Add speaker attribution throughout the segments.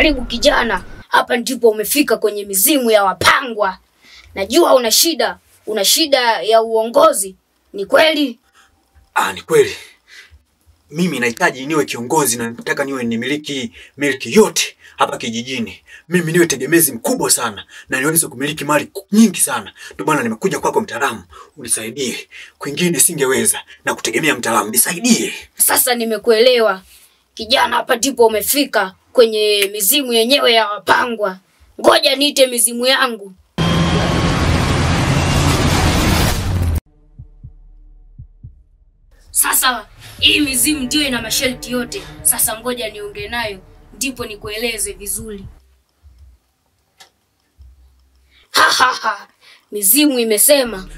Speaker 1: Karibu kijana, hapa ndipo umefika kwenye mizimu ya wapangwa. Najua una shida ya uongozi. Ni kweli?
Speaker 2: Ni kweli. Mimi nahitaji niwe kiongozi na nataka niwe nimiliki miliki yote hapa kijijini. Mimi niwe tegemezi mkubwa sana na niweze kumiliki mali nyingi sana. Ndio maana nimekuja kwako mtaalamu, unisaidie. Kwingine singeweza na kutegemea mtaalamu, nisaidie.
Speaker 1: Sasa nimekuelewa. Kijana, hapa ndipo umefika kwenye mizimu yenyewe ya wapangwa. Ngoja niite mizimu yangu. Sasa hii mizimu ndio ina masharti yote. Sasa ngoja niongee nayo ndipo nikueleze vizuri. Mizimu imesema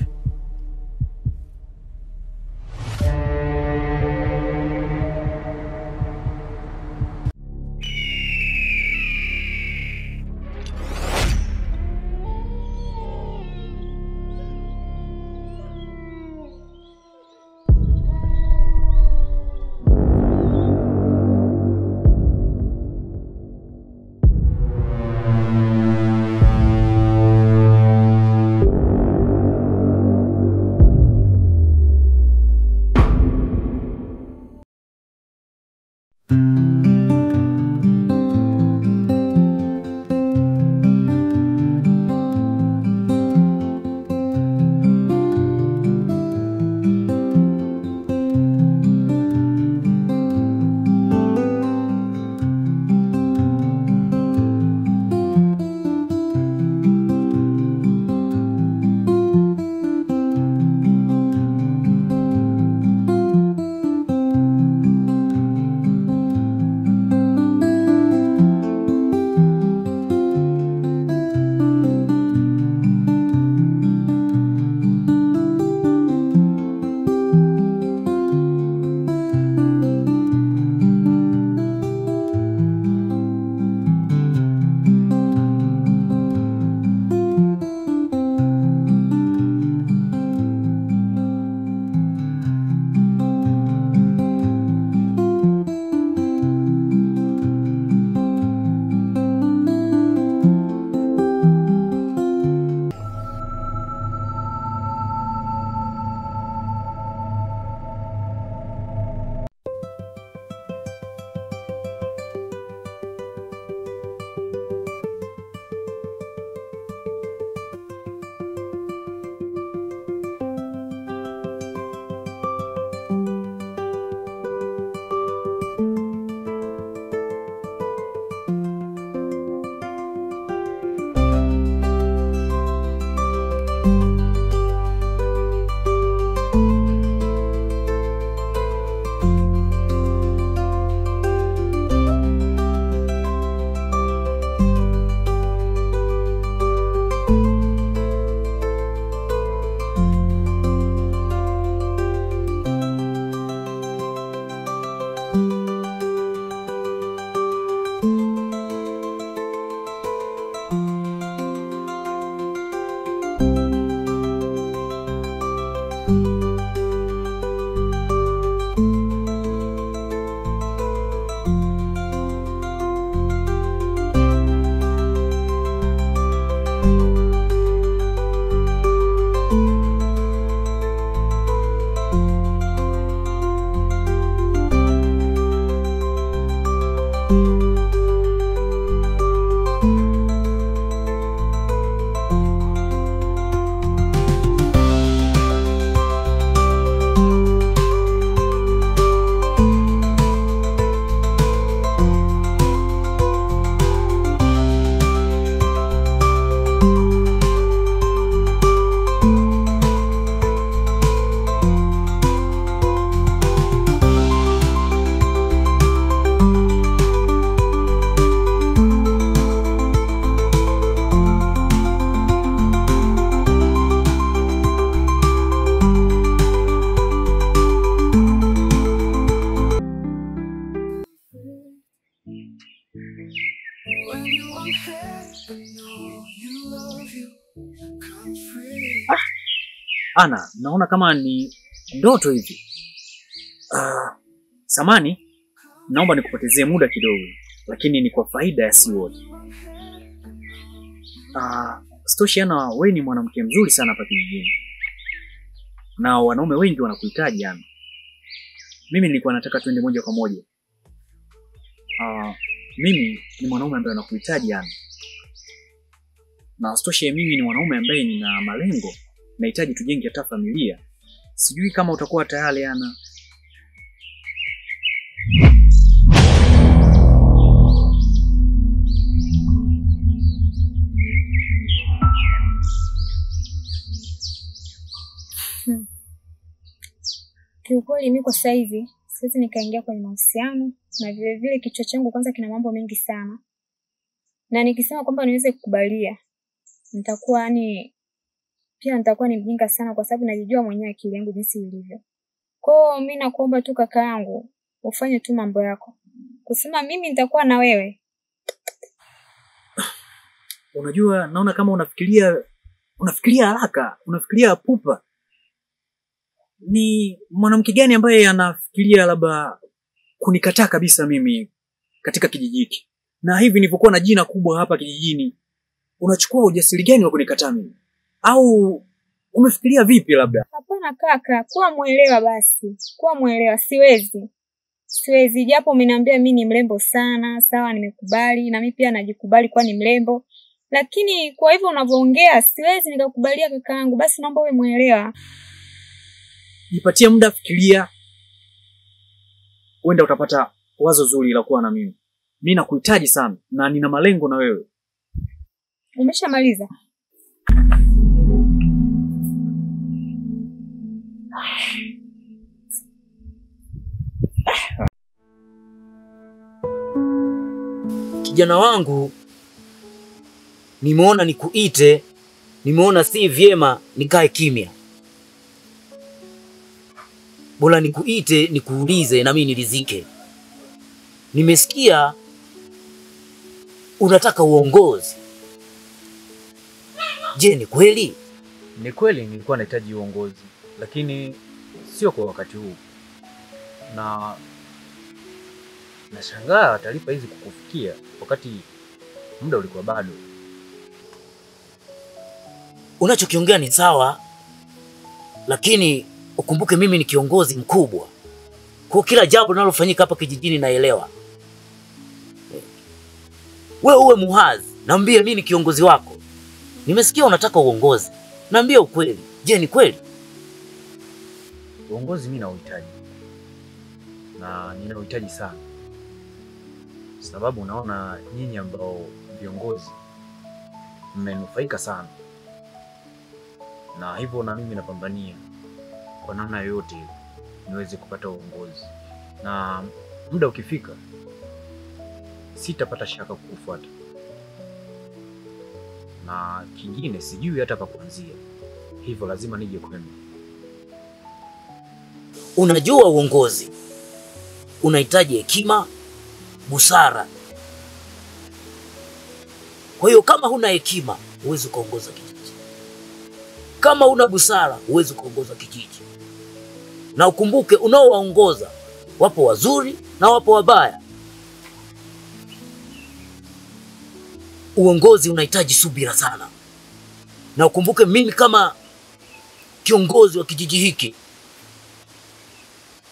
Speaker 3: Ana, naona kama ni ndoto hivi. Samani, naomba nikupotezee muda kidogo. lakini ni kwa faida ya si wote. Sitoshi Ana, wewe ni mwanamke mzuri sana hapa kijijini. Na wanaume wengi wanakuhitaji Ana. Mimi nilikuwa nataka twende moja kwa moja. Mimi ni mwanaume ambaye anakuhitaji Ana. Na sitoshe mimi ni mwanaume ambaye nina malengo, nahitaji tujenge hata familia. Sijui kama utakuwa tayari Ana.
Speaker 4: Kiukweli mimi kwa sasa hivi siwezi nikaingia kwenye mahusiano, na vile vile kichwa changu kwanza kina mambo mengi sana. Na nikisema kwamba niweze kukubalia, nitakuwa nitakuwa ni mjinga sana, kwa sababu najijua mwenyewe akili yangu jinsi ilivyo. Kwa hiyo mimi nakuomba tu kaka yangu, ufanye tu mambo yako. Kusema mimi nitakuwa na wewe.
Speaker 3: Unajua naona kama unafikiria haraka, unafikiria pupa. Ni mwanamke gani ambaye anafikiria labda kunikataa kabisa mimi katika kijiji hiki? Na hivi nilipokuwa na jina kubwa hapa kijijini, unachukua ujasiri gani wa kunikataa mimi? Au umefikiria vipi labda?
Speaker 4: Hapana kaka, kuwa muelewa basi. Kuwa muelewa, siwezi japo umeniambia mimi ni mrembo sana, sawa nimekubali, na mimi pia najikubali kuwa ni mrembo. Lakini kwa hivyo unavyoongea siwezi nikakubalia kaka yangu, basi naomba uwe muelewa.
Speaker 3: Jipatie muda, fikiria. Uenda utapata wazo zuri la kuwa na mimi. Mimi nakuhitaji sana na nina malengo na wewe.
Speaker 4: Umeshamaliza?
Speaker 5: Kijana wangu, nimeona nikuite, nimeona si vyema nikae kimya. Bora nikuite nikuulize na mimi nilizike. Nimesikia unataka uongozi. Je, ni kweli?
Speaker 6: Ni kweli nilikuwa nahitaji uongozi, lakini sio kwa wakati huu. Na nashangaa taarifa hizi kukufikia wakati muda ulikuwa bado.
Speaker 5: Unachokiongea ni sawa, lakini ukumbuke mimi ni kiongozi mkubwa. Kwa kila jambo linalofanyika hapa kijijini naelewa. Wewe uwe muhazi, naambia mimi ni kiongozi wako. Nimesikia unataka uongozi. Naambia ukweli. Je, ni kweli?
Speaker 6: Uongozi mimi nauhitaji. Na ninauhitaji sana. Sababu unaona nyinyi ambao viongozi mmenufaika sana. Na hivyo na mimi napambania kwa namna yoyote niweze kupata uongozi. Na muda ukifika sitapata shaka kukufuata. Na kingine sijui hata pa kuanzia. Hivyo lazima nije kwenu.
Speaker 5: Unajua uongozi unahitaji hekima, busara. Kwa hiyo kama huna hekima, huwezi kuongoza kijiji. Kama huna busara, huwezi kuongoza kijiji. Na ukumbuke unaowaongoza wapo wazuri na wapo wabaya. Uongozi unahitaji subira sana. Na ukumbuke mimi kama kiongozi wa kijiji hiki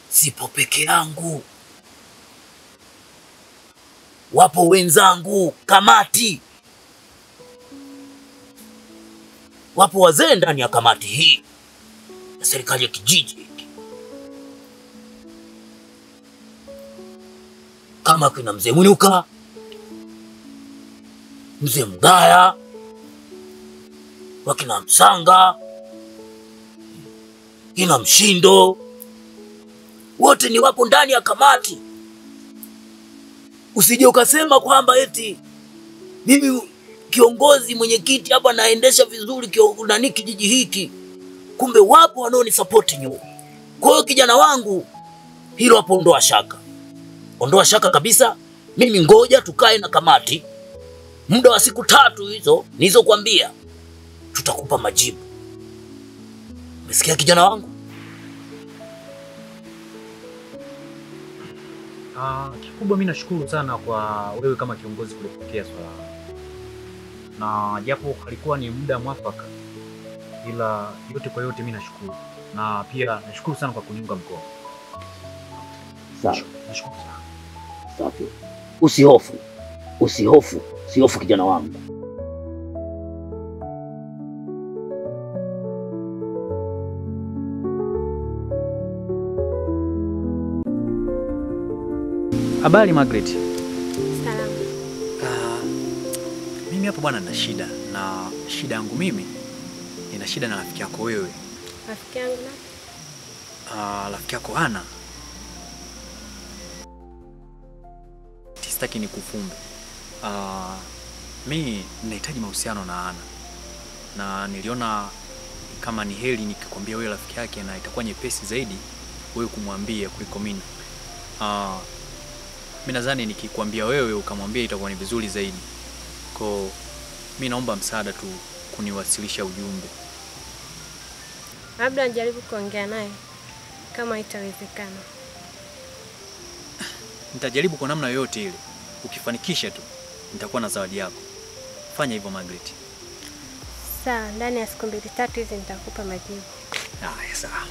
Speaker 5: sipo peke yangu. Wapo wenzangu, kamati. Wapo wazee ndani ya kamati hii na serikali ya kijiji hiki. Kama kuna mzee Mwinuka, mzee Mgaya, wakina Msanga, kina Mshindo, wote ni wapo ndani ya kamati. Usije ukasema kwamba eti mimi kiongozi mwenyekiti hapa naendesha vizuri nani kijiji hiki, kumbe wapo wanaonisupport nyuma. Kwa hiyo kijana wangu, hilo hapo ondoa shaka. Ondoa shaka kabisa. Mimi ngoja tukae na kamati. Muda wa siku 3 hizo nilizokuambia tutakupa majibu. Umesikia kijana wangu?
Speaker 6: Kikubwa mimi nashukuru sana kwa wewe kama kiongozi kulipokea swala. Na japo halikuwa ni muda mwafaka, ila yote kwa yote mimi nashukuru. Na pia nashukuru sana kwa kuniunga mkono.
Speaker 5: Sawa.
Speaker 6: Nashukuru sana.
Speaker 5: Safi. Usihofu. Usihofu kijana wangu.
Speaker 3: Habari Margaret.
Speaker 4: Salamu.
Speaker 3: Mimi hapo bwana nina shida, na shida yangu mimi nina shida na rafiki yako wewe.
Speaker 4: Rafiki yangu na?
Speaker 3: Rafiki yako Ana. Sitaki nikufumbe. Mimi ninahitaji mahusiano na Ana. Na niliona kama ni heri nikikwambia wewe rafiki yake, na itakuwa nyepesi zaidi wewe kumwambia kuliko mimi. Mimi nadhani nikikwambia wewe ukamwambia itakuwa ni vizuri zaidi. Kwa mimi naomba msaada tu kuniwasilisha ujumbe.
Speaker 4: Labda nijaribu kuongea naye kama itawezekana.
Speaker 3: Nitajaribu kwa namna yoyote ile. Ukifanikisha tu nitakuwa na zawadi yako. Fanya hivyo Margaret.
Speaker 4: Sawa, ndani ya siku 2-3 hizi nitakupa majibu.
Speaker 3: Haya, sawa.